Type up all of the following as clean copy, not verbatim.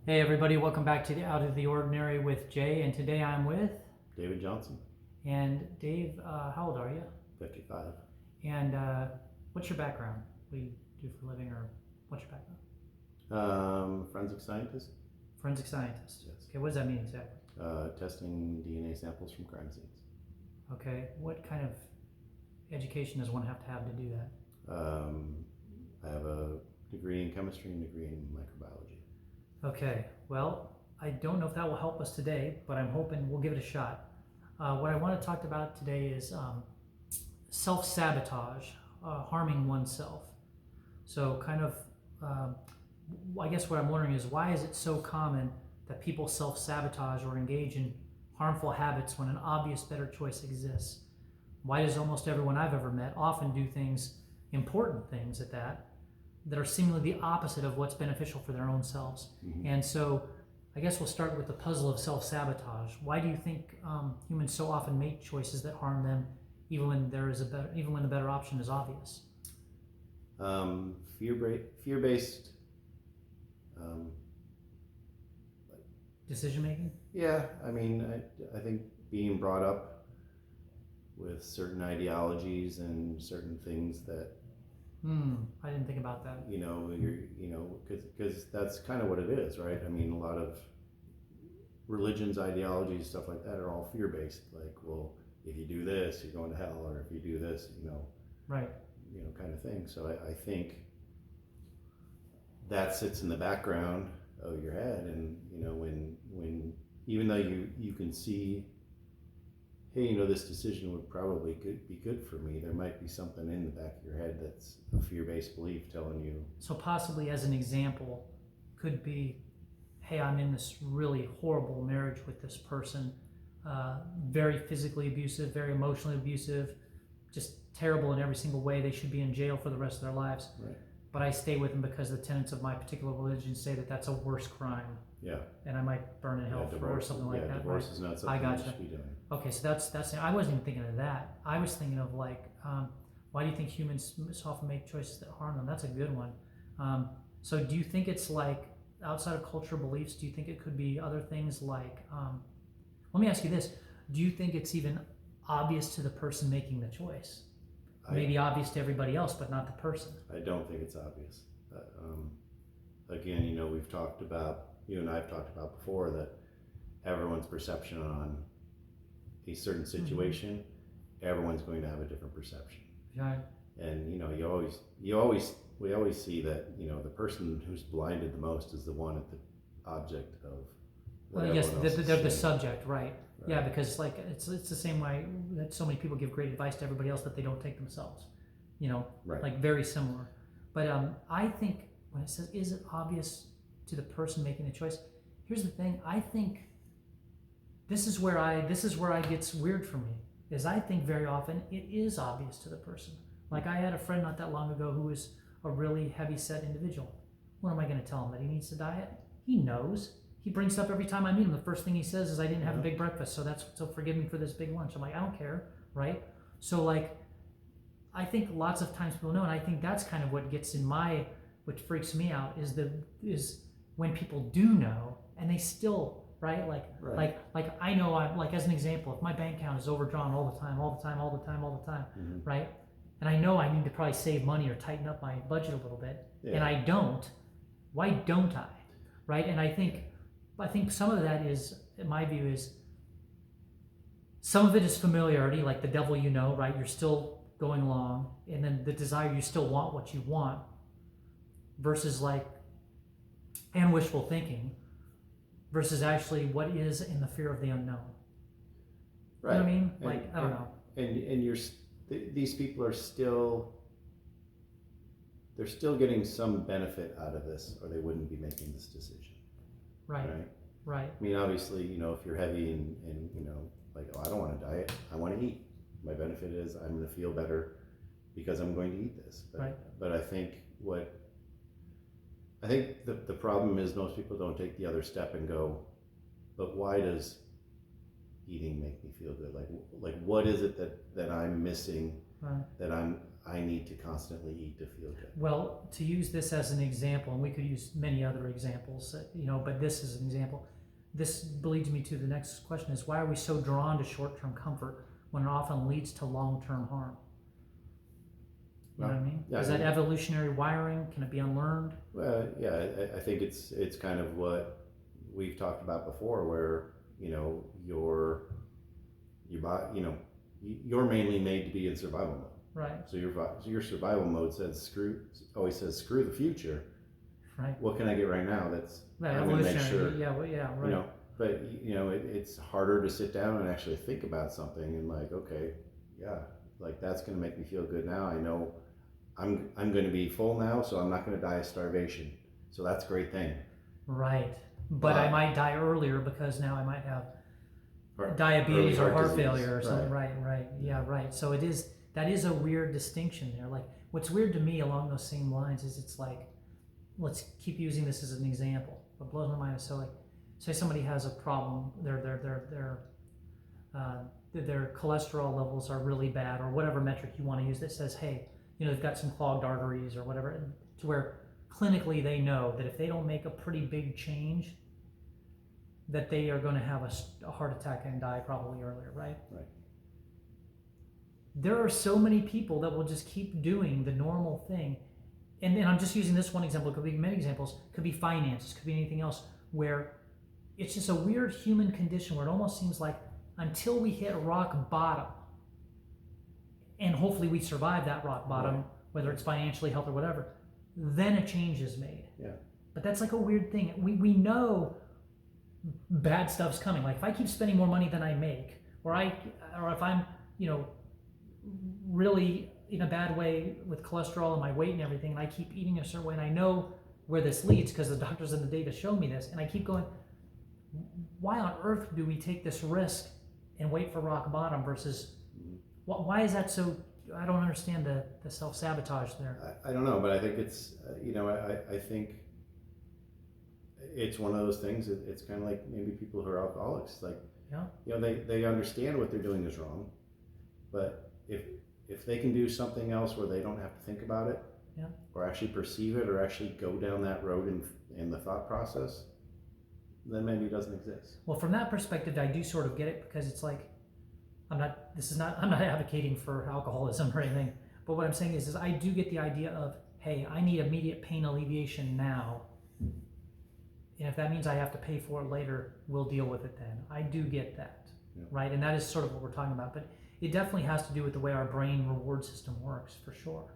Hey everybody, welcome back to the Out of the Ordinary with Jay, and today I'm with David Johnson, and Dave. How old are you? 55. And what's your background? What do you do for a living, or what's your background? Forensic scientist. Forensic scientist. Yes. Okay, what does that mean exactly? Testing DNA samples from crime scenes. Okay, what kind of education does one have to do that? I have a degree in chemistry and a degree in microbiology. Okay, well, I don't know if that will help us today, but I'm hoping we'll give it a shot. What I want to talk about today is self-sabotage, harming oneself. So I guess what I'm wondering is, why is it so common that people self-sabotage or engage in harmful habits when an obvious better choice exists? Why does almost everyone I've ever met often do things, important things at that are seemingly the opposite of what's beneficial for their own selves? Mm-hmm. And so I guess we'll start with the puzzle of self-sabotage. Why do you think humans so often make choices that harm them, even when the better option is obvious? Fear-based. Decision making. Yeah, I mean, I think being brought up with certain ideologies and certain things that I didn't think about that. because that's kind of what it is, right? I mean, a lot of religions, ideologies, stuff like that are all fear-based. Like, well, if you do this, you're going to hell, or if you do this, right, kind of thing. So I think that sits in the background of your head, and when even though you can see, hey, this decision would probably be good for me, there might be something in the back of your head that's a fear-based belief telling you. So possibly, as an example, could be, hey, I'm in this really horrible marriage with this person, very physically abusive, very emotionally abusive, just terrible in every single way. They should be in jail for the rest of their lives. Right. But I stay with them because the tenets of my particular religion say that that's a worse crime. Yeah. And I might burn in hell for it or something like that. Divorce right? is not something you should be doing. Okay, so that's I wasn't even thinking of that. I was thinking of why do you think humans so often make choices that harm them? That's a good one. So do you think it's like outside of cultural beliefs? Do you think it could be other things like? Let me ask you this: do you think it's even obvious to the person making the choice? Maybe obvious to everybody else, but not the person. I don't think it's obvious. Again, we've talked about, you and I've talked about before, that everyone's perception on a certain situation, everyone's going to have a different perception. Right. And we always see that the person who's blinded the most is the one at the object of. Well, yes, they're the subject, right? Yeah, because it's the same way that so many people give great advice to everybody else that they don't take themselves. Right. Like very similar. But I think when it says, is it obvious to the person making the choice? Here's the thing. I think this is where it gets weird for me. Is I think very often it is obvious to the person. Like, I had a friend not that long ago who was a really heavy-set individual. What am I going to tell him? That he needs to diet? He knows. He brings it up every time I meet him. The first thing he says is, I didn't have a big breakfast, so forgive me for this big lunch. I'm like, I don't care, right? So I think lots of times people know, and I think that's kind of what freaks me out is when people do know and they still, right? Like I know, as an example, if my bank account is overdrawn all the time, Mm-hmm. right? And I know I need to probably save money or tighten up my budget a little bit, and I don't. Why don't I? Right? And I think some of that is, in my view, is some of it is familiarity, like the devil, right? You're still going along, and then the desire, you still want what you want, versus and wishful thinking, versus actually what is in the fear of the unknown. Right. You know what I mean? I don't know. And these people are still. They're still getting some benefit out of this, or they wouldn't be making this decision. Right. I mean, obviously, if you're heavy and I don't want to diet, I want to eat. My benefit is I'm going to feel better because I'm going to eat this. But I think the problem is most people don't take the other step and go, but why does eating make me feel good? Like what is it that I'm missing, that I need to constantly eat to feel good. Well, to use this as an example, and we could use many other examples, but this is an example. This leads me to the next question: is why are we so drawn to short-term comfort when it often leads to long-term harm? You know what I mean? Yeah, is that evolutionary wiring? Can it be unlearned? Well, yeah, I think it's kind of what we've talked about before, where your body, you're mainly made to be in survival mode. Right. So your survival mode always says screw the future. Right. What can I get right now? That's right. I'm going to make sure. Yeah. Well, yeah. Right. But it's harder to sit down and actually think about something and like, okay, yeah, like that's going to make me feel good now. I know I'm going to be full now, so I'm not going to die of starvation. So that's a great thing. Right. But I might die earlier because now I might have diabetes or heart failure or something. Right. Yeah. Right. So that is a weird distinction there. Like what's weird to me along those same lines is it's like, let's keep using this as an example. What blows my mind is, so like, say somebody has a problem, their cholesterol levels are really bad, or whatever metric you want to use that says, hey, they've got some clogged arteries or whatever, to where clinically they know that if they don't make a pretty big change, that they are going to have a heart attack and die probably earlier, right? Right. There are so many people that will just keep doing the normal thing. And I'm just using this one example. It could be many examples. It could be finances. It could be anything else, where it's just a weird human condition where it almost seems like until we hit rock bottom, and hopefully we survive that rock bottom, right, whether it's financially, health, or whatever, then a change is made. Yeah. But that's like a weird thing. We know bad stuff's coming. Like if I keep spending more money than I make, or if I'm, really in a bad way with cholesterol and my weight and everything, and I keep eating a certain way, and I know where this leads because the doctors and the data show me this, and I keep going, why on earth do we take this risk and wait for rock bottom versus, why is that so? I don't understand the self-sabotage there. I don't know, but I think it's, I think it's one of those things. It's kind of like maybe people who are alcoholics, like, yeah, they understand what they're doing is wrong, but if they can do something else where they don't have to think about it, yeah, or actually perceive it, or actually go down that road in the thought process, then maybe it doesn't exist. Well, from that perspective, I do sort of get it, because it's like, I'm not advocating for alcoholism or anything, but what I'm saying is I do get the idea of, hey, I need immediate pain alleviation now, and if that means I have to pay for it later, we'll deal with it then. I do get that, yeah, right? And that is sort of what we're talking about, but it definitely has to do with the way our brain reward system works, for sure.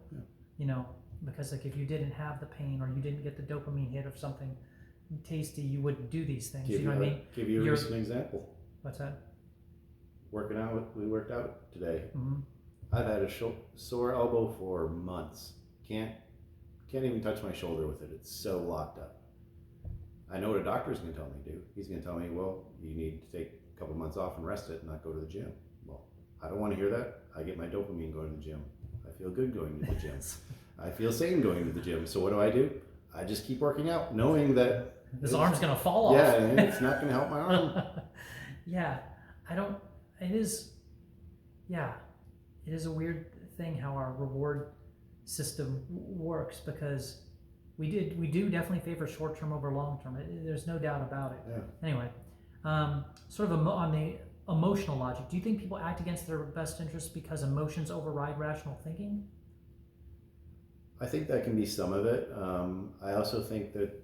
Yeah. Because like if you didn't have the pain, or you didn't get the dopamine hit of something tasty, you wouldn't do these things. You know what I mean? Give you a recent example. What's that? Working out. We worked out today. Mm-hmm. I've had a sore elbow for months. Can't even touch my shoulder with it. It's so locked up. I know what a doctor's going to tell me to do. He's going to tell me, well, you need to take a couple months off and rest it and not go to the gym. Well, I don't want to hear that. I get my dopamine going to the gym. I feel good going to the gym. I feel sane going to the gym. So what do? I just keep working out, knowing that this arm's going to fall off. Yeah, and it's not going to help my arm. Yeah, it is a weird thing how our reward system works, because we do definitely favor short-term over long-term. There's no doubt about it. Yeah. Anyway, sort of on the emotional logic, do you think people act against their best interests because emotions override rational thinking? I think that can be some of it. I also think that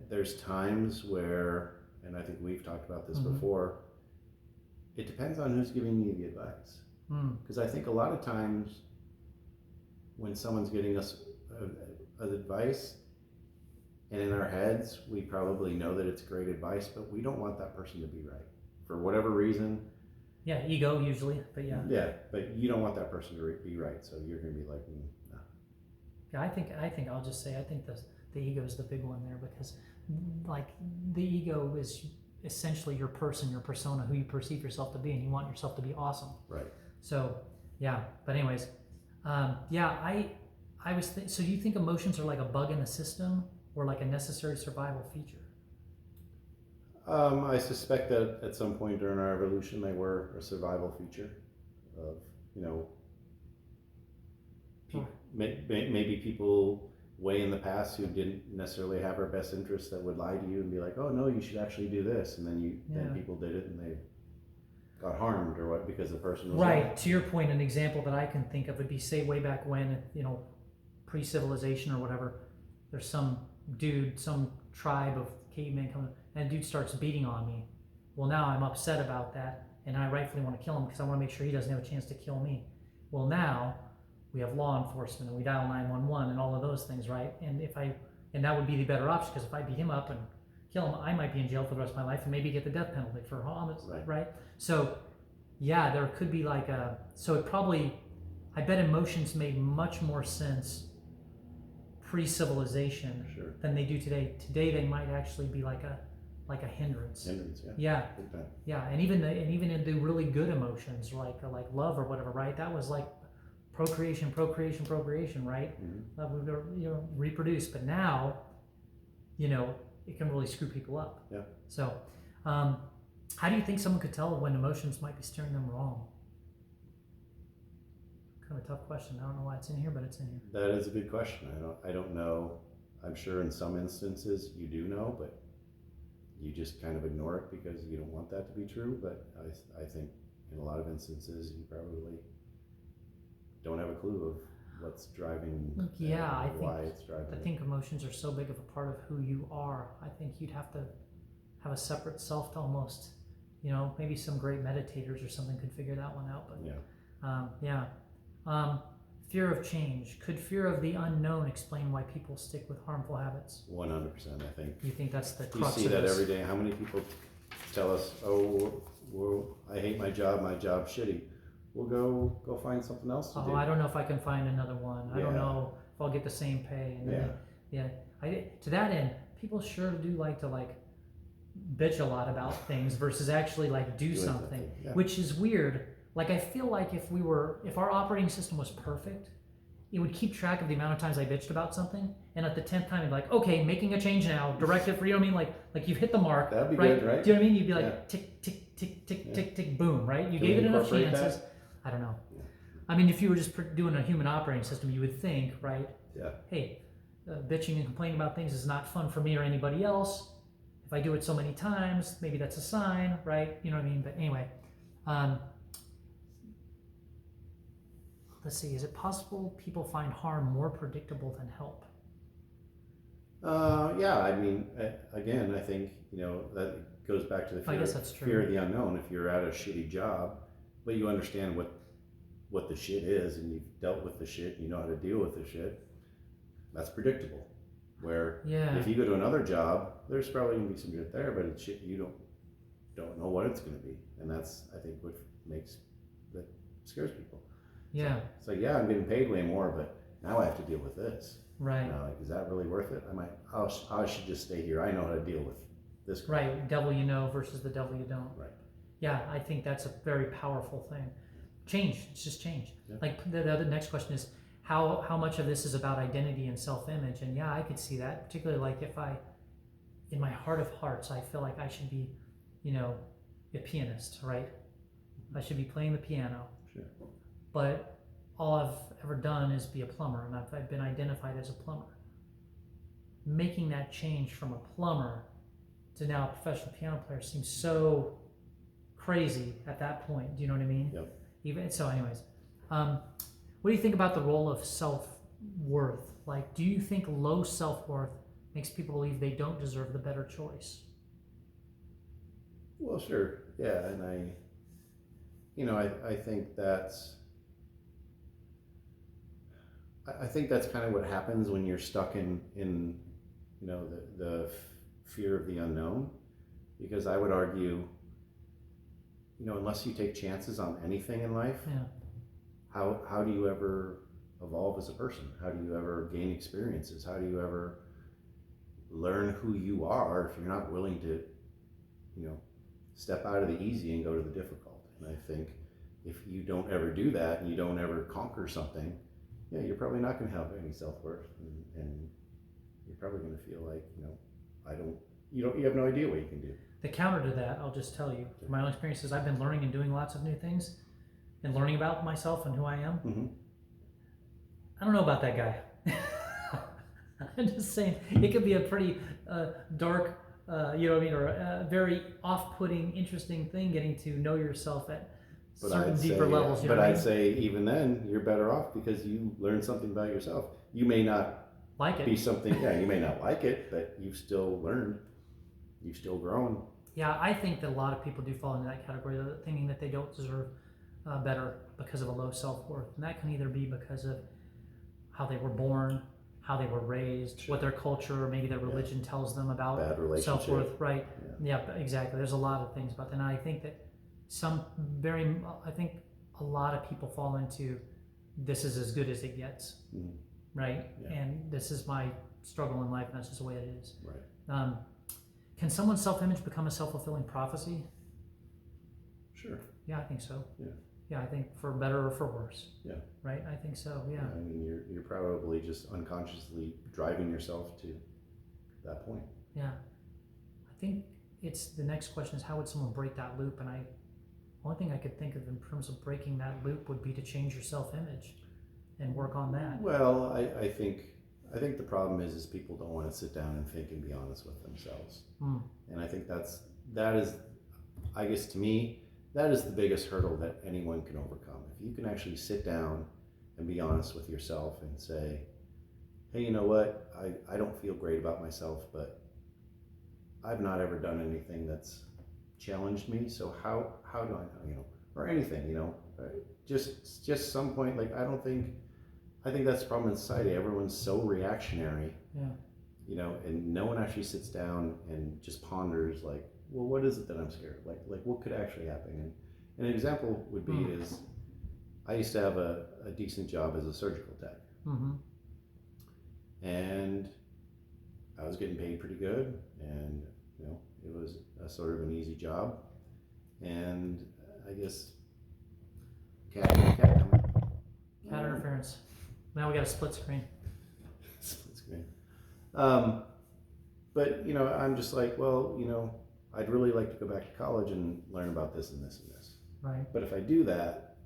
there's times where, and I think we've talked about this before, it depends on who's giving you the advice. Because I think a lot of times when someone's getting us advice, and in our heads we probably know that it's great advice, but we don't want that person to be right for whatever reason. Yeah, ego usually, but yeah. Yeah, but you don't want that person to be right, so you're going to be like, no. Yeah, I think I'll just say I think the ego is the big one there, because like the ego is essentially your person, your persona, who you perceive yourself to be, and you want yourself to be awesome. Right. So yeah, but anyways, I was so do you think emotions are like a bug in the system, or like a necessary survival feature? I suspect that at some point during our evolution they were a survival feature of, maybe people way in the past who didn't necessarily have our best interests that would lie to you and be like, oh no, you should actually do this, and then people did it and they got harmed or what because the person was right. lying. To your point, an example that I can think of would be, say, way back when, pre-civilization or whatever, there's some dude, some tribe of cavemen coming, and a dude starts beating on me. Well, now I'm upset about that, and I rightfully want to kill him because I want to make sure he doesn't have a chance to kill me. Well, now we have law enforcement and we dial 911 and all of those things, right? And that would be the better option, because if I beat him up and kill him, I might be in jail for the rest of my life and maybe get the death penalty for homicide, right? So, yeah, there could be I bet emotions made much more sense pre-civilization than they do today. Today they might actually be like a hindrance. Yeah. Big time. Yeah, and even in the really good emotions like love or whatever, right? That was like procreation, right? We reproduce. But now, it can really screw people up. Yeah. So, how do you think someone could tell when emotions might be steering them wrong? Kind of a tough question. I don't know why it's in here, but it's in here. That is a good question. I don't know. I'm sure in some instances you do know, but you just kind of ignore it because you don't want that to be true. But I think in a lot of instances you probably don't have a clue of what's driving. Why it's driving. I think emotions are so big of a part of who you are. I think you'd have to have a separate self to almost, maybe some great meditators or something could figure that one out. But fear of change. Could fear of the unknown explain why people stick with harmful habits? 100%, I think. You think that's the crux of this? You see that every day. How many people tell us, oh, I hate my job's shitty. We'll go find something else to do. I don't know if I can find another one. I don't know if I'll get the same pay. And to that end, people sure do like to bitch a lot about things versus actually do something, which is weird. I feel like if our operating system was perfect, it would keep track of the amount of times I bitched about something, and at the 10th time, it'd be like, okay, making a change now, directive for, like you've hit the mark. That'd be right? good, right? Do you know what I mean? You'd be like, tick, tick, tick, tick, tick, tick, boom, right? You gave it enough chances. I don't know. Yeah. I mean, if you were just doing a human operating system, you would think, right? Yeah. Hey, bitching and complaining about things is not fun for me or anybody else. If I do it so many times, maybe that's a sign, right? You know what I mean? But anyway, let's see. Is it possible people find harm more predictable than help? Yeah. I mean, again, I think that goes back to the fear of the unknown. If you're at a shitty job, but you understand what the shit is, and you've dealt with the shit, you know how to deal with the shit, that's predictable. Where if you go to another job, there's probably gonna be some shit there, but it's shit you don't know what it's gonna be, and that's I think what scares people. Yeah. So I'm getting paid way more, but now I have to deal with this. Right. Is that really worth it? I should just stay here. I know how to deal with this. Right. Devil you know versus the devil you don't. Right. Yeah, I think that's a very powerful thing. Change. It's just change. Yeah. The other next question is how much of this is about identity and self-image? And I could see that, particularly if in my heart of hearts, I feel like I should be, a pianist, right? I should be playing the piano. Sure. But all I've ever done is be a plumber, and I've been identified as a plumber. Making that change from a plumber to now a professional piano player seems so crazy at that point. Do you know what I mean? Yep. Even so, anyways, what do you think about the role of self-worth? Do you think low self-worth makes people believe they don't deserve the better choice? Well, sure, yeah, and I think that's kind of what happens when you're stuck in the fear of the unknown, because I would argue, unless you take chances on anything in life, how do you ever evolve as a person? How do you ever gain experiences? How do you ever learn who you are if you're not willing to, step out of the easy and go to the difficult? And I think if you don't ever do that and you don't ever conquer something, you're probably not going to have any self-worth, and you're probably going to feel like, you have no idea what you can do. The counter to that, I'll just tell you, from my own experiences, I've been learning and doing lots of new things and learning about myself and who I am. Mm-hmm. I don't know about that guy. I'm just saying it could be a pretty dark, you know what I mean, or a very off-putting, interesting thing getting to know yourself at certain deeper levels. You know but what I I'd mean? say even then you're better off because you learned something about yourself. You may not Like be it. something. Yeah, you may not like it, but you've still learned. You've still grown. Yeah, I think that a lot of people do fall into that category, thinking that they don't deserve better because of a low self-worth. And that can either be because of how they were born, how they were raised, what their culture or maybe their religion tells them Bad about relationship. self-worth, right? Yeah, exactly. There's a lot of things about that. And I think that I think a lot of people fall into this is as good as it gets, right? Yeah. And this is my struggle in life, and that's just the way it is. Right. Can someone's self-image become a self-fulfilling prophecy? Sure. Yeah, I think so. Yeah. Yeah, I think for better or for worse. Yeah. Right? I think so, yeah. I mean, you're probably just unconsciously driving yourself to that point. Yeah. I think it's the next question is how would someone break that loop? And only thing I could think of in terms of breaking that loop would be to change your self-image and work on that. Well, I think the problem is people don't want to sit down and think and be honest with themselves. And I think that is, I guess to me, that is the biggest hurdle that anyone can overcome. If you can actually sit down and be honest with yourself and say, hey, you know what, I don't feel great about myself, but I've not ever done anything that's challenged me, so how do I, or anything, just some point, like I think that's the problem in society. Everyone's so reactionary, and no one actually sits down and just ponders like, well, what is it that I'm scared of? Like what could actually happen? And an example would be is I used to have a decent job as a surgical tech, and I was getting paid pretty good, and it was a sort of an easy job, and I guess cat Interference. Now we got a split screen. Split screen. But I'm just like, well, I'd really like to go back to college and learn about this and this and this. Right. But if I do that,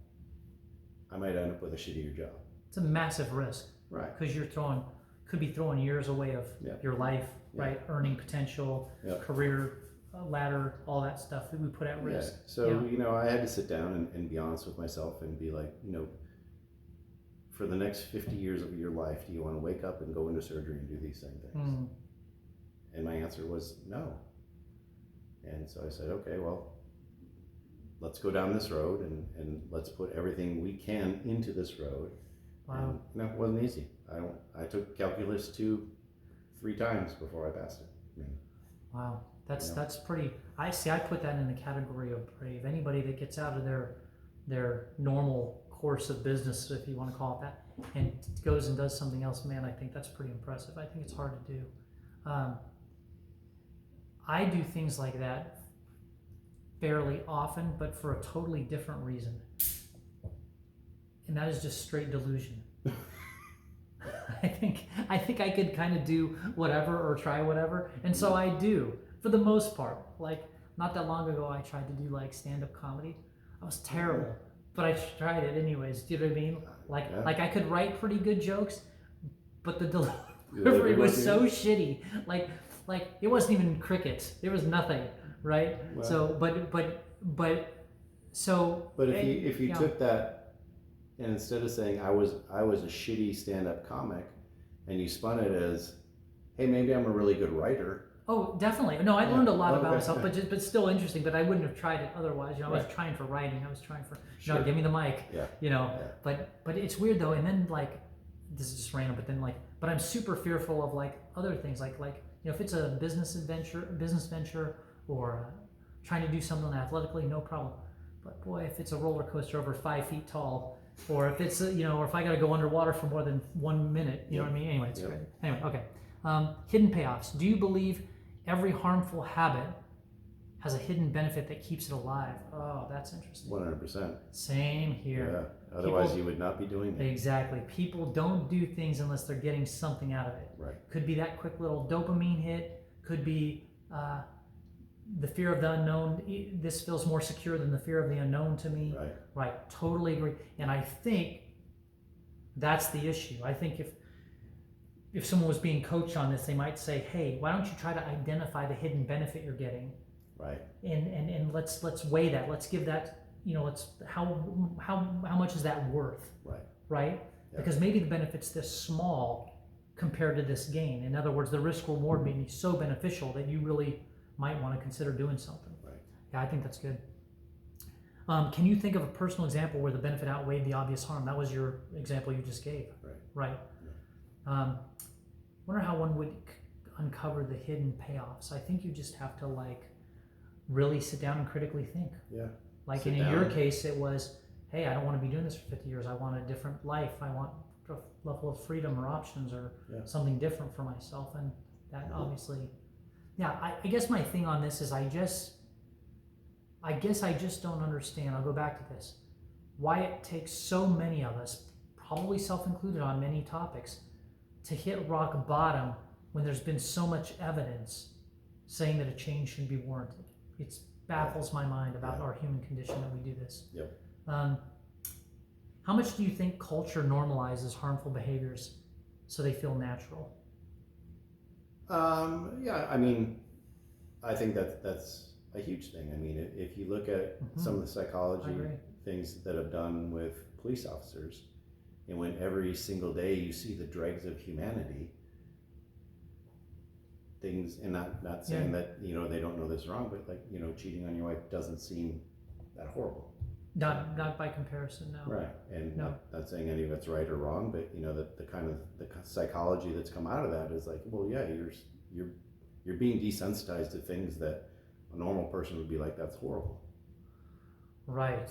I might end up with a shittier job. It's a massive risk. Right. Because could be throwing years away of your life, right? Earning potential, career ladder, all that stuff that we put at risk. So, I had to sit down and be honest with myself and be like, for the next 50 years of your life, do you want to wake up and go into surgery and do these same things? And my answer was no. And so I said, okay, well, let's go down this road and let's put everything we can into this road. Wow. And, it wasn't easy. I took calculus 2-3 times before I passed it. Wow. That's pretty, I put that in the category of brave. Anybody that gets out of their normal course of business, if you want to call it that, and goes and does something else, man, I think that's pretty impressive. I think it's hard to do. I do things like that fairly often, but for a totally different reason. And that is just straight delusion. I think I could kind of do whatever or try whatever, and so I do for the most part. Like not that long ago, I tried to do like stand-up comedy. I was terrible, but I tried it anyways. Do you know what I mean? Like I could write pretty good jokes, but the delivery was so shitty. Like it wasn't even crickets. There was nothing, right? Wow. So but if you took that. And instead of saying I was a shitty stand-up comic, and you spun it as, hey, maybe I'm a really good writer. Oh, definitely. No, I learned a lot about myself, but still interesting. But I wouldn't have tried it otherwise. I was trying for writing. I was trying for give me the mic. But it's weird though. And then like this is just random. But then but I'm super fearful of like other things like if it's a business venture or trying to do something athletically, no problem. But boy, if it's a roller coaster over 5 feet tall. Or if it's, or if I got to go underwater for more than 1 minute, you know what I mean? Anyway, it's great. Anyway, okay. Hidden payoffs. Do you believe every harmful habit has a hidden benefit that keeps it alive? Oh, that's interesting. 100%. Same here. Yeah. Otherwise, you would not be doing it. Exactly. People don't do things unless they're getting something out of it. Right. Could be that quick little dopamine hit. Could be the fear of the unknown. This feels more secure than the fear of the unknown to me. Right. Right. Totally agree. And I think That's the issue. I think if someone was being coached on this, they might say, hey, why don't you try to identify the hidden benefit you're getting, Right. and let's weigh that. Let's give that, let's how much is that worth? Right. Right? Yeah. Because maybe the benefit's this small compared to this gain. In other words, the risk reward may be so beneficial that you really might want to consider doing something. Right. Yeah, I think that's good. Can you think of a personal example where the benefit outweighed the obvious harm? That was your example you just gave. Right. Right. Wonder how one would uncover the hidden payoffs. I think you just have to really sit down and critically think. Yeah. Like Sit in down. your case, it was, hey, I don't want to be doing this for 50 years. I want a different life. I want a level of freedom or options or something different for myself. And that obviously, I guess my thing on this is I guess I just don't understand. I'll go back to this. Why it takes so many of us, probably self-included on many topics, to hit rock bottom when there's been so much evidence saying that a change should be warranted. It baffles my mind about our human condition that we do this. Yep. How much do you think culture normalizes harmful behaviors so they feel natural? I mean, I think that's a huge thing. I mean, if you look at some of the psychology things that have done with police officers, and when every single day you see the dregs of humanity, things, and not saying that they don't know this wrong, but cheating on your wife doesn't seem that horrible. Not by comparison, no. Right, and not saying any of it's right or wrong, but the kind of the psychology that's come out of that is you're being desensitized to things that a normal person would be like, that's horrible. Right.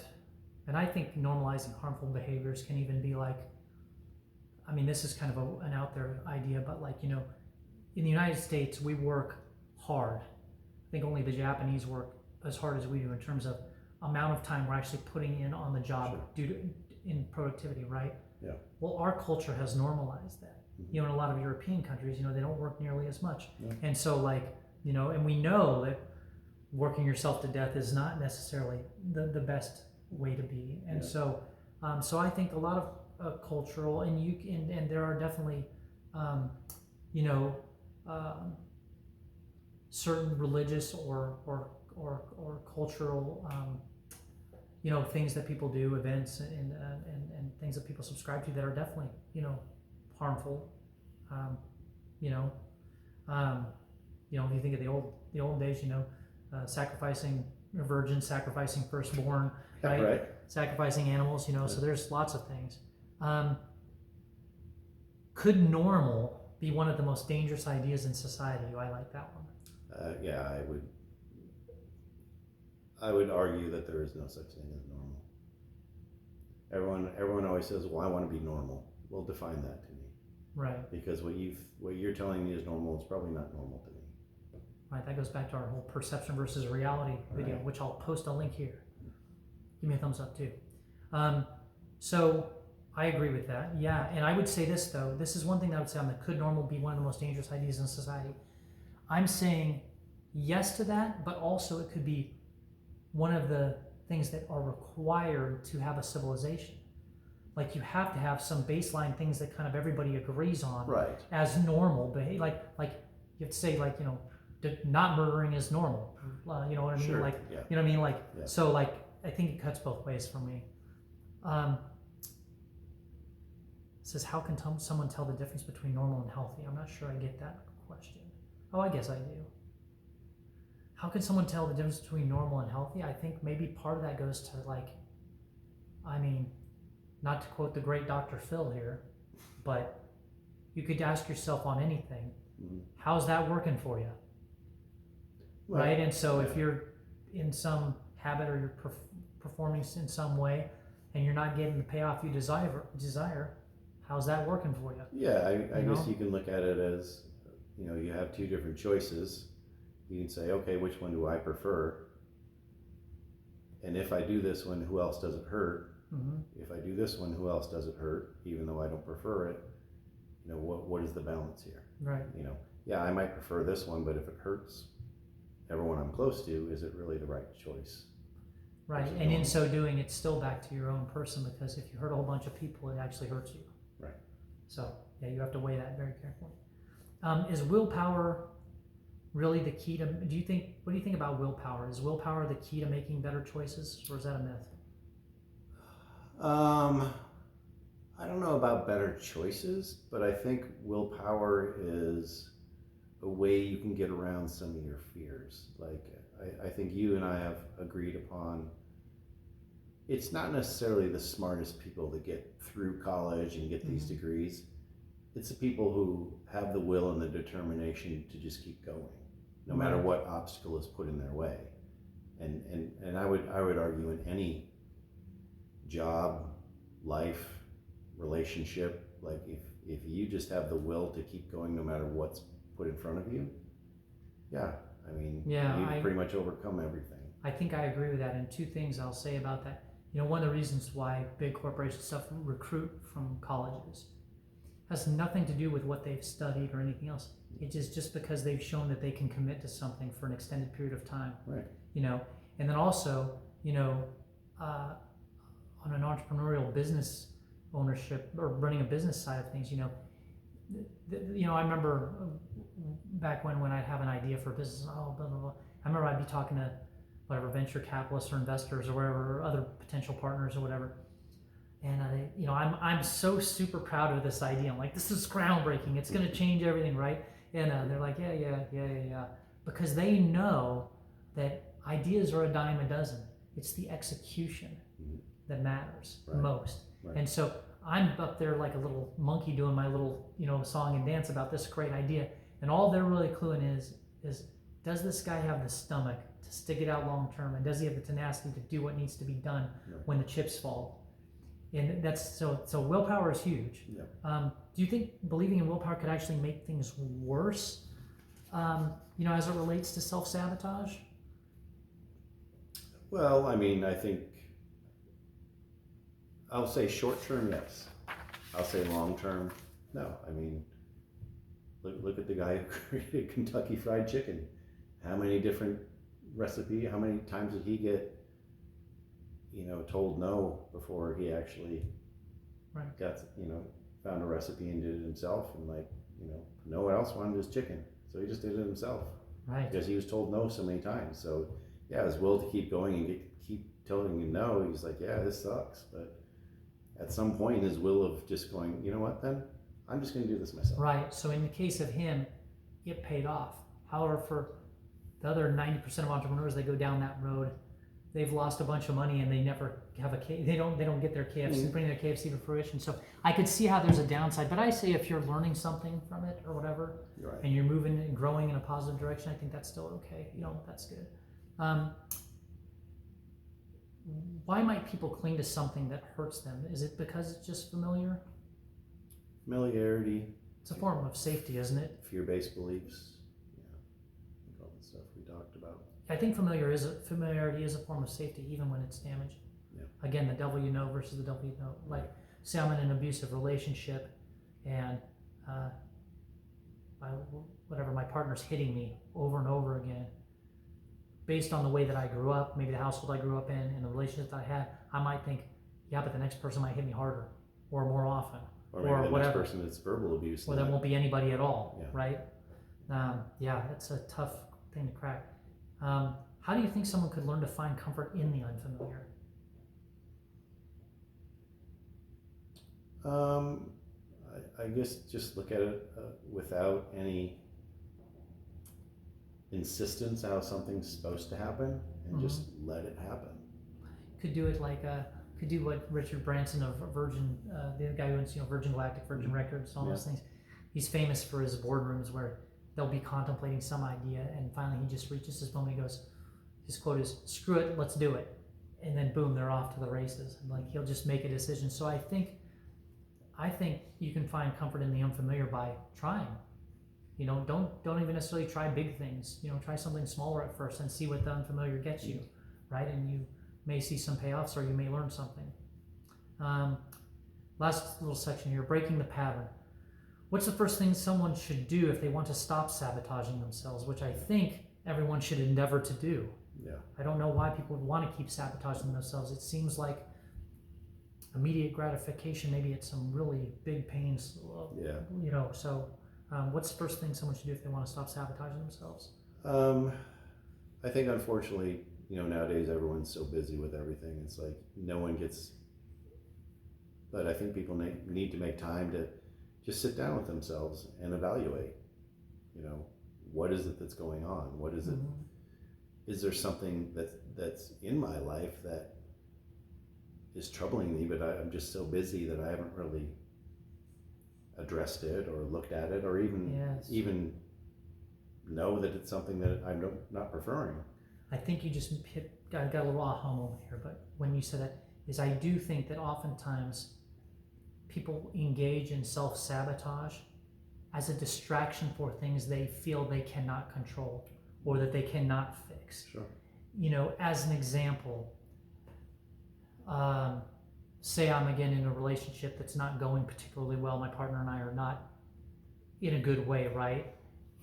And I think normalizing harmful behaviors can even be this is kind of an out there idea, but in the United States, we work hard. I think only the Japanese work as hard as we do in terms of amount of time we're actually putting in on the job in productivity, right? Yeah. Well, our culture has normalized that. In a lot of European countries, they don't work nearly as much. Yeah. And so and we know that working yourself to death is not necessarily the best way to be. And so I think a lot of cultural, and there are definitely certain religious or cultural things that people do, events and things that people subscribe to that are definitely harmful. If you think of the old days, sacrificing virgins, sacrificing firstborn, right? Sacrificing animals, so there's lots of things. Could normal be one of the most dangerous ideas in society? I like that one. I would argue that there is no such thing as normal. Everyone always says, well, I want to be normal. Well, define that to me. Right. Because what you're telling me is normal is probably not normal to me. Right, that goes back to our whole perception versus reality video, which I'll post a link here. Give me a thumbs up too. So I agree with that. Yeah, and I would say this though. This is one thing that I would say on the could normal be one of the most dangerous ideas in society. I'm saying yes to that, but also it could be one of the things that are required to have a civilization. Like you have to have some baseline things that kind of everybody agrees on as normal behavior. Like you have to say not murdering is normal. You know what I mean? Sure. You know what I mean? So I think it cuts both ways for me. It says, how can someone tell the difference between normal and healthy? I'm not sure I get that question. Oh, I guess I do. How can someone tell the difference between normal and healthy? I think maybe part of that goes to not to quote the great Dr. Phil here, but you could ask yourself on anything, how's that working for you? Well, right? And so if you're in some habit or you're performing in some way and you're not getting the payoff you desire, how's that working for you? Yeah, I guess you can look at it as, you have two different choices. You can say, okay, which one do I prefer? And if I do this one, who else does it hurt? If I do this one, who else does it hurt? Even though I don't prefer it, what is the balance here? Right. I might prefer this one, but if it hurts everyone I'm close to, is it really the right choice? Right, and in so doing, it's still back to your own person, because if you hurt a whole bunch of people, it actually hurts you. So yeah, you have to weigh that very carefully. Is willpower really the key to? What do you think about willpower? Is willpower the key to making better choices, or is that a myth? I don't know about better choices, but I think willpower is a way you can get around some of your fears. Like, I think you and I have agreed upon it's not necessarily the smartest people that get through college and get these degrees. It's the people who have the will and the determination to just keep going, no matter what obstacle is put in their way. And I would argue in any job, life, relationship, like if you just have the will to keep going no matter what's put in front of you, you pretty much overcome everything. I think I agree with that. And two things I'll say about that. One of the reasons why big corporation stuff recruit from colleges has nothing to do with what they've studied or anything else. It is just because they've shown that they can commit to something for an extended period of time. Right. And then also, on an entrepreneurial business ownership or running a business side of things, I remember back when I'd have an idea for a business, blah, blah, blah. I remember I'd be talking to whatever venture capitalists or investors or whatever, or other potential partners or whatever. And I'm so super proud of this idea. I'm like, this is groundbreaking. It's going to change everything, right? And they're like, yeah. Because they know that ideas are a dime a dozen. It's the execution that matters most. Right. And so I'm up there like a little monkey doing my little, song and dance about this great idea. And all they're really cluing is does this guy have the stomach to stick it out long term? And does he have the tenacity to do what needs to be done when the chips fall? And that's so willpower is huge. Yeah. Do you think believing in willpower could actually make things worse, as it relates to self-sabotage? Well, I think I'll say short term, yes. I'll say long term, no. Look at the guy who created Kentucky Fried Chicken. How many different recipes, how many times did he get told no before he actually got, found a recipe and did it himself, and no one else wanted his chicken, so he just did it himself. Right. Because he was told no so many times. So yeah, his will to keep going and keep telling him no, he's like, yeah, this sucks. But at some point, his will of just going, you know what, then I'm just going to do this myself. Right. So in the case of him, it paid off. However, for the other 90% of entrepreneurs that go down that road, they've lost a bunch of money and they never have they don't get their KFC, bring their KFC to fruition. So I could see how there's a downside, but I say if you're learning something from it or whatever, and you're moving and growing in a positive direction, I think that's still okay. That's good. Why might people cling to something that hurts them? Is it because it's just familiar? Familiarity. It's a form of safety, isn't it? Fear-based beliefs. Yeah, all the stuff we talked about. I think familiarity is a form of safety, even when it's damaging. Yeah. Again, the devil you know versus the devil you know. Like, say I'm in an abusive relationship, and my partner's hitting me over and over again. Based on the way that I grew up, maybe the household I grew up in, and the relationships I had, I might think, yeah, but the next person might hit me harder, or more often, or maybe the next person it's verbal abuse. Or there won't be anybody at all, right? It's a tough thing to crack. How do you think someone could learn to find comfort in the unfamiliar? I guess just look at it without any insistence how something's supposed to happen, and just let it happen. Could do it could do what Richard Branson of Virgin, the guy who owns Virgin Galactic, Virgin Records, all those things. He's famous for his boardrooms where they'll be contemplating some idea, and finally he just reaches this moment. He goes, his quote is, "Screw it, let's do it," and then boom, they're off to the races. And he'll just make a decision. So I think you can find comfort in the unfamiliar by trying. Don't even necessarily try big things. Try something smaller at first and see what the unfamiliar gets you, right? And you may see some payoffs, or you may learn something. Last little section here, breaking the pattern. What's the first thing someone should do if they want to stop sabotaging themselves, which I think everyone should endeavor to do. Yeah. I don't know why people would want to keep sabotaging themselves. It seems like immediate gratification. Maybe it's some really big pains. Yeah. So what's the first thing someone should do if they want to stop sabotaging themselves? I think unfortunately, nowadays everyone's so busy with everything. It's like no one gets. But I think people need to make time to just sit down with themselves and evaluate. What is it that's going on? What is it? Is there something that's in my life that is troubling me, but I'm just so busy that I haven't really addressed it or looked at it or even know that it's something that I'm not preferring. I think you just got a little aha moment here, but when you said that, is I do think that oftentimes people engage in self-sabotage as a distraction for things they feel they cannot control or that they cannot fix. Sure. As an example, say I'm again in a relationship that's not going particularly well. My partner and I are not in a good way, right?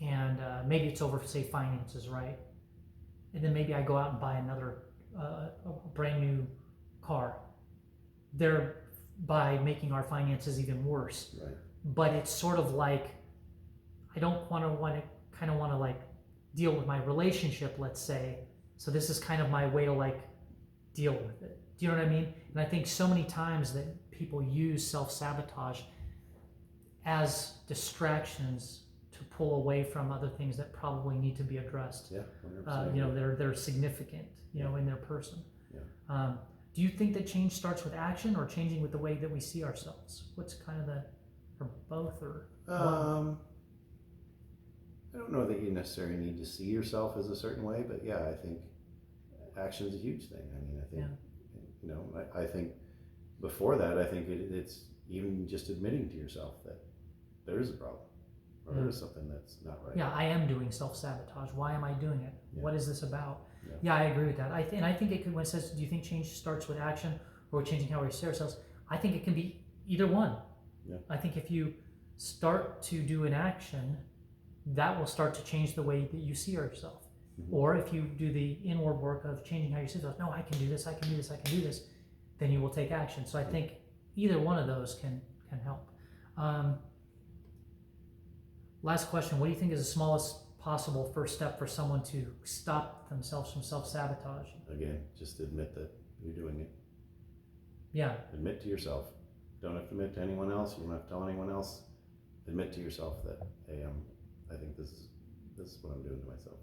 And maybe it's over, say, finances, right? And then maybe I go out and buy another a brand new car, thereby making our finances even worse. Right. But it's sort of like I don't want to like deal with my relationship, let's say. So this is kind of my way to like deal with it. Do you know what I mean? And I think so many times that people use self-sabotage as distractions to pull away from other things that probably need to be addressed. Yeah, 100%. They're significant, in their person. Yeah. Do you think that change starts with action or changing with the way that we see ourselves? What's kind of or both, or one? I don't know that you necessarily need to see yourself as a certain way, but yeah, I think action is a huge thing. I mean, I think, I think before that, I think it's even just admitting to yourself that there is a problem or there is something that's not right. Yeah, I am doing self-sabotage. Why am I doing it? Yeah. What is this about? Yeah. Yeah, I agree with that. I think it could, when it says, do you think change starts with action or changing how we see ourselves? I think it can be either one. Yeah. I think if you start to do an action, that will start to change the way that you see yourself. Mm-hmm. Or if you do the inward work of changing how you see yourself, no, I can do this, I can do this, I can do this, then you will take action. So I think either one of those can help. Last question, what do you think is the smallest possible first step for someone to stop themselves from self-sabotage? Again, just admit that you're doing it. Yeah. Admit to yourself. Don't have to admit to anyone else. You don't have to tell anyone else. Admit to yourself that, hey, I think this is what I'm doing to myself.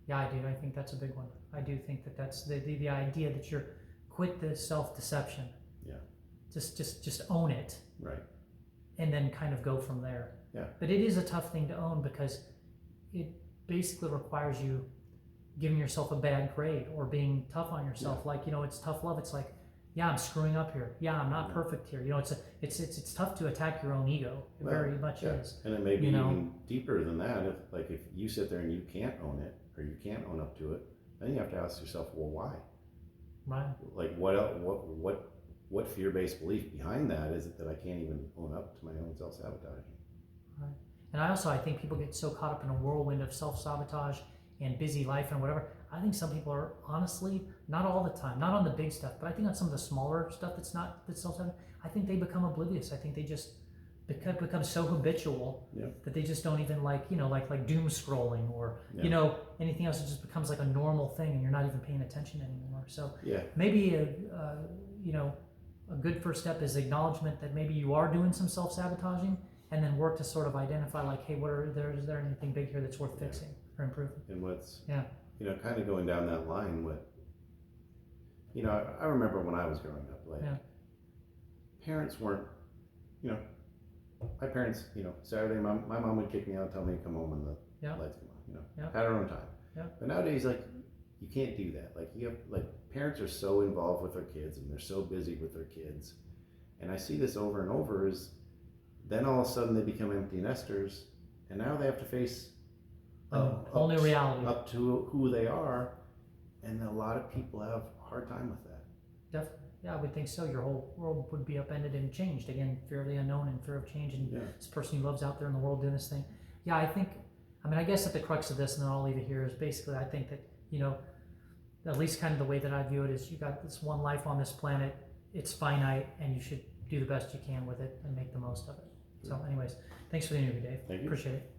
Yeah, I do. I think that's a big one. I do think that's the idea that you're quit the self-deception. Yeah. Just own it. Right. And then kind of go from there. Yeah. But it is a tough thing to own because it basically requires you giving yourself a bad grade or being tough on yourself. Yeah. Like, it's tough love. It's like, yeah, I'm screwing up here. Yeah, I'm not perfect here. It's tough to attack your own ego. It very much is. And it may be even deeper than that. If you sit there and you can't own it or you can't own up to it, then you have to ask yourself, well, why? Right. Like what fear-based belief behind that is it that I can't even own up to my own self-sabotage? Right. And I think people get so caught up in a whirlwind of self-sabotage and busy life and whatever. I think some people are honestly, not all the time, not on the big stuff, but I think on some of the smaller stuff that's self-sabotage, I think they become oblivious. I think they just become so habitual that they just don't even like doom scrolling or, anything else. It just becomes like a normal thing and you're not even paying attention anymore. So maybe a good first step is acknowledgement that maybe you are doing some self-sabotaging, and then work to sort of identify like, hey, is there anything big here that's worth fixing or improving? And what's kind of going down that line with, I remember when I was growing up, like parents weren't, my parents, Saturday, my mom would kick me out and tell me to come home when the lights come on, had her own time. Yeah. But nowadays, like, you can't do that. Like, parents are so involved with their kids and they're so busy with their kids. And I see this over and over is then all of a sudden they become empty nesters and now they have to face a whole new reality up to who they are. And a lot of people have a hard time with that. Definitely. Yeah, I would think so. Your whole world would be upended and changed. Again, fear of the unknown and fear of change, and this person he loves out there in the world doing this thing. Yeah, I guess at the crux of this, and then I'll leave it here, is basically I think that, at least kind of the way that I view it is you got this one life on this planet. it's finite, and you should do the best you can with it and make the most of it. So, anyways, thanks for the interview, Dave. Thank you. Appreciate it.